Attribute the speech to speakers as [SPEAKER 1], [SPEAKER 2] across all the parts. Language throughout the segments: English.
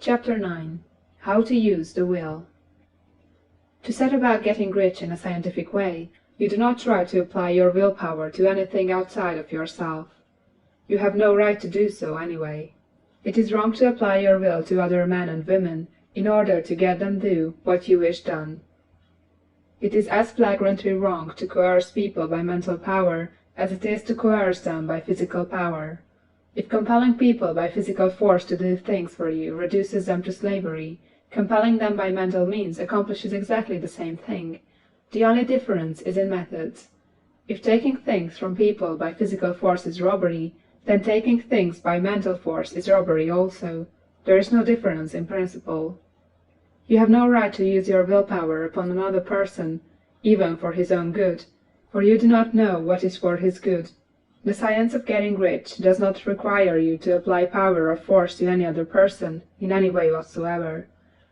[SPEAKER 1] Chapter 9. How to Use the Will. To set about getting rich in a scientific way, you do not try to apply your willpower to anything outside of yourself. You have no right to do so anyway. It is wrong to apply your will to other men and women in order to get them do what you wish done. It is as flagrantly wrong to coerce people by mental power as it is to coerce them by physical power. If compelling people by physical force to do things for you reduces them to slavery, compelling them by mental means accomplishes exactly the same thing. The only difference is in methods. If taking things from people by physical force is robbery, then taking things by mental force is robbery also. There is no difference in principle. You have no right to use your willpower upon another person, even for his own good, for you do not know what is for his good. The science of getting rich does not require you to apply power or force to any other person, in any way whatsoever.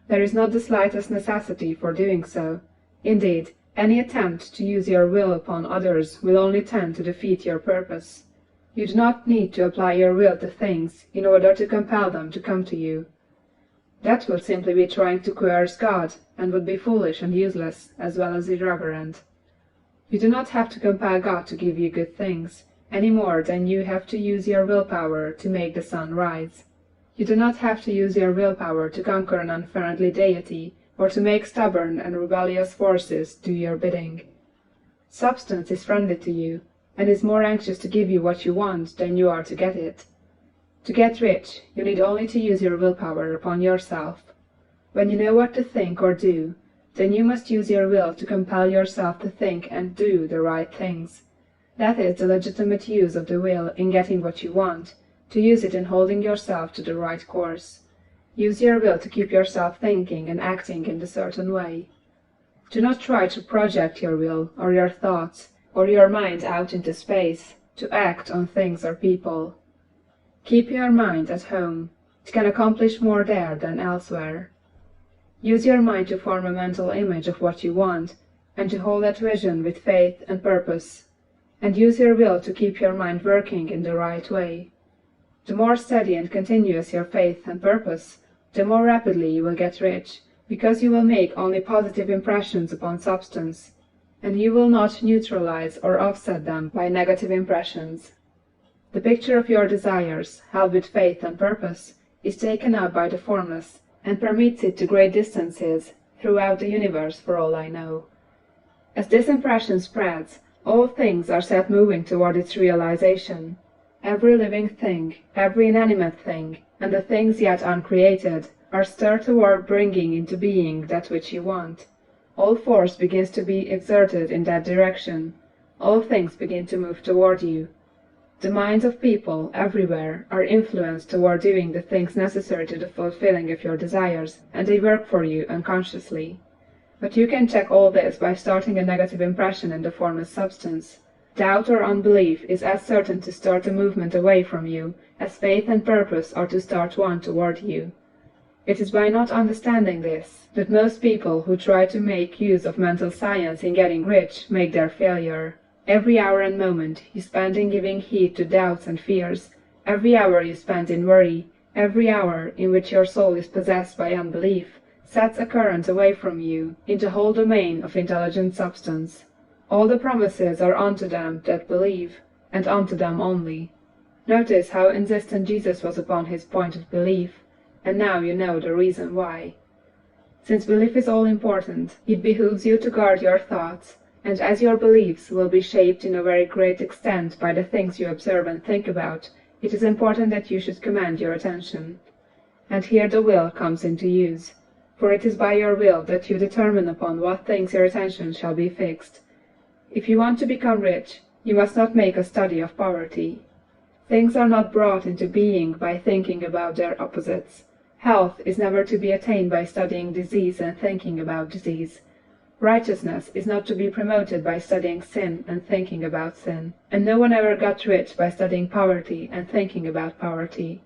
[SPEAKER 1] There is not the slightest necessity for doing so. Indeed, any attempt to use your will upon others will only tend to defeat your purpose. You do not need to apply your will to things in order to compel them to come to you. That would simply be trying to coerce God, and would be foolish and useless, as well as irreverent. You do not have to compel God to give you good things, any more than you have to use your willpower to make the sun rise. You do not have to use your willpower to conquer an unfriendly deity, or to make stubborn and rebellious forces do your bidding. Substance is friendly to you, and is more anxious to give you what you want than you are to get it. To get rich, you need only to use your willpower upon yourself. When you know what to think or do, then you must use your will to compel yourself to think and do the right things. That is the legitimate use of the will in getting what you want, to use it in holding yourself to the right course. Use your will to keep yourself thinking and acting in a certain way. Do not try to project your will, or your thoughts, or your mind out into space, to act on things or people. Keep your mind at home. It can accomplish more there than elsewhere. Use your mind to form a mental image of what you want, and to hold that vision with faith and purpose. And use your will to keep your mind working in the right way. The more steady and continuous your faith and purpose, the more rapidly you will get rich, because you will make only positive impressions upon substance, and you will not neutralize or offset them by negative impressions. The picture of your desires, held with faith and purpose, is taken up by the formless, and permits it to great distances throughout the universe for all I know. As this impression spreads, all things are set moving toward its realization. Every living thing, every inanimate thing, and the things yet uncreated, are stirred toward bringing into being that which you want. All force begins to be exerted in that direction. All things begin to move toward you. The minds of people, everywhere, are influenced toward doing the things necessary to the fulfilling of your desires, and they work for you unconsciously. But you can check all this by starting a negative impression in the formless substance. Doubt or unbelief is as certain to start a movement away from you as faith and purpose are to start one toward you. It is by not understanding this that most people who try to make use of mental science in getting rich make their failure. Every hour and moment you spend in giving heed to doubts and fears, every hour you spend in worry, every hour in which your soul is possessed by unbelief, sets a current away from you into the whole domain of intelligent substance. All the promises are unto them that believe, and unto them only. Notice how insistent Jesus was upon his point of belief, and now you know the reason why. Since belief is all important, it behooves you to guard your thoughts, and as your beliefs will be shaped in a very great extent by the things you observe and think about, it is important that you should command your attention. And here the will comes into use. For it is by your will that you determine upon what things your attention shall be fixed. If you want to become rich, you must not make a study of poverty. Things are not brought into being by thinking about their opposites. Health is never to be attained by studying disease and thinking about disease. Righteousness is not to be promoted by studying sin and thinking about sin. And no one ever got rich by studying poverty and thinking about poverty.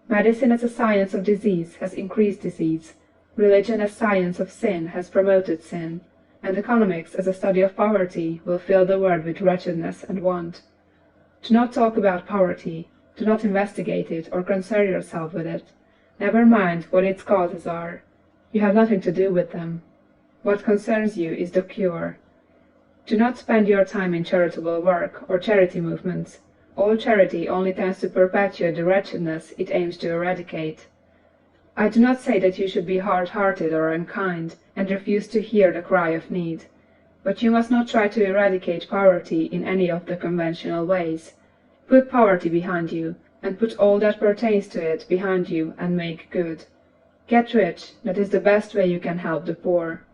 [SPEAKER 1] Medicine as a science of disease has increased disease. Religion as science of sin has promoted sin, and economics as a study of poverty will fill the world with wretchedness and want. Do not talk about poverty, do not investigate it or concern yourself with it. Never mind what its causes are. You have nothing to do with them. What concerns you is the cure. Do not spend your time in charitable work or charity movements. All charity only tends to perpetuate the wretchedness it aims to eradicate. I do not say that you should be hard-hearted or unkind, and refuse to hear the cry of need. But you must not try to eradicate poverty in any of the conventional ways. Put poverty behind you, and put all that pertains to it behind you, and make good. Get rich, that is the best way you can help the poor.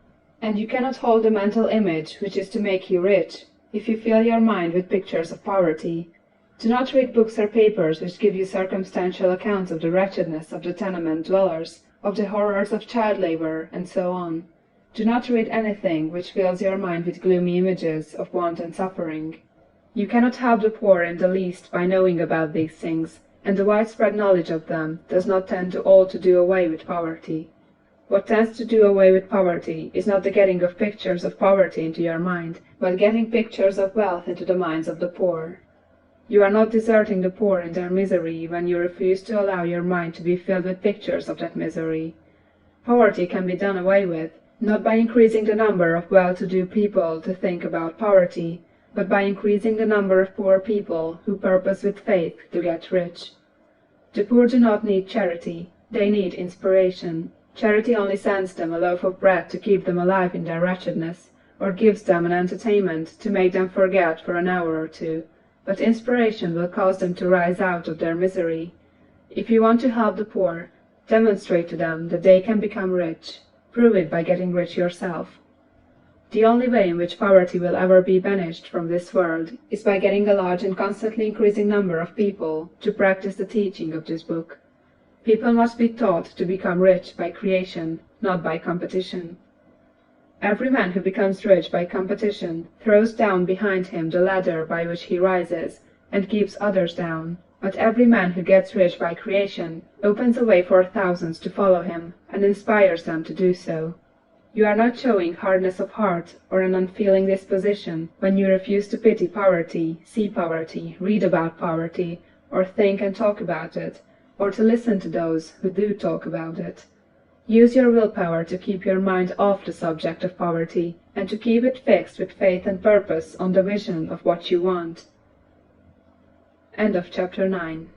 [SPEAKER 1] And you cannot hold the mental image which is to make you rich, if you fill your mind with pictures of poverty. Do not read books or papers which give you circumstantial accounts of the wretchedness of the tenement dwellers, of the horrors of child labor, and so on. Do not read anything which fills your mind with gloomy images of want and suffering. You cannot help the poor in the least by knowing about these things, and the widespread knowledge of them does not tend at all to do away with poverty. What tends to do away with poverty is not the getting of pictures of poverty into your mind, but getting pictures of wealth into the minds of the poor. You are not deserting the poor in their misery when you refuse to allow your mind to be filled with pictures of that misery. Poverty can be done away with, not by increasing the number of well-to-do people to think about poverty, but by increasing the number of poor people who purpose with faith to get rich. The poor do not need charity, they need inspiration. Charity only sends them a loaf of bread to keep them alive in their wretchedness, or gives them an entertainment to make them forget for an hour or two, but inspiration will cause them to rise out of their misery. If you want to help the poor, demonstrate to them that they can become rich. Prove it by getting rich yourself. The only way in which poverty will ever be banished from this world is by getting a large and constantly increasing number of people to practice the teaching of this book. People must be taught to become rich by creation, not by competition. Every man who becomes rich by competition throws down behind him the ladder by which he rises, and keeps others down. But every man who gets rich by creation opens a way for thousands to follow him, and inspires them to do so. You are not showing hardness of heart or an unfeeling disposition when you refuse to pity poverty, see poverty, read about poverty, or think and talk about it, or to listen to those who do talk about it. Use your willpower to keep your mind off the subject of poverty, and to keep it fixed with faith and purpose on the vision of what you want. End of chapter 9.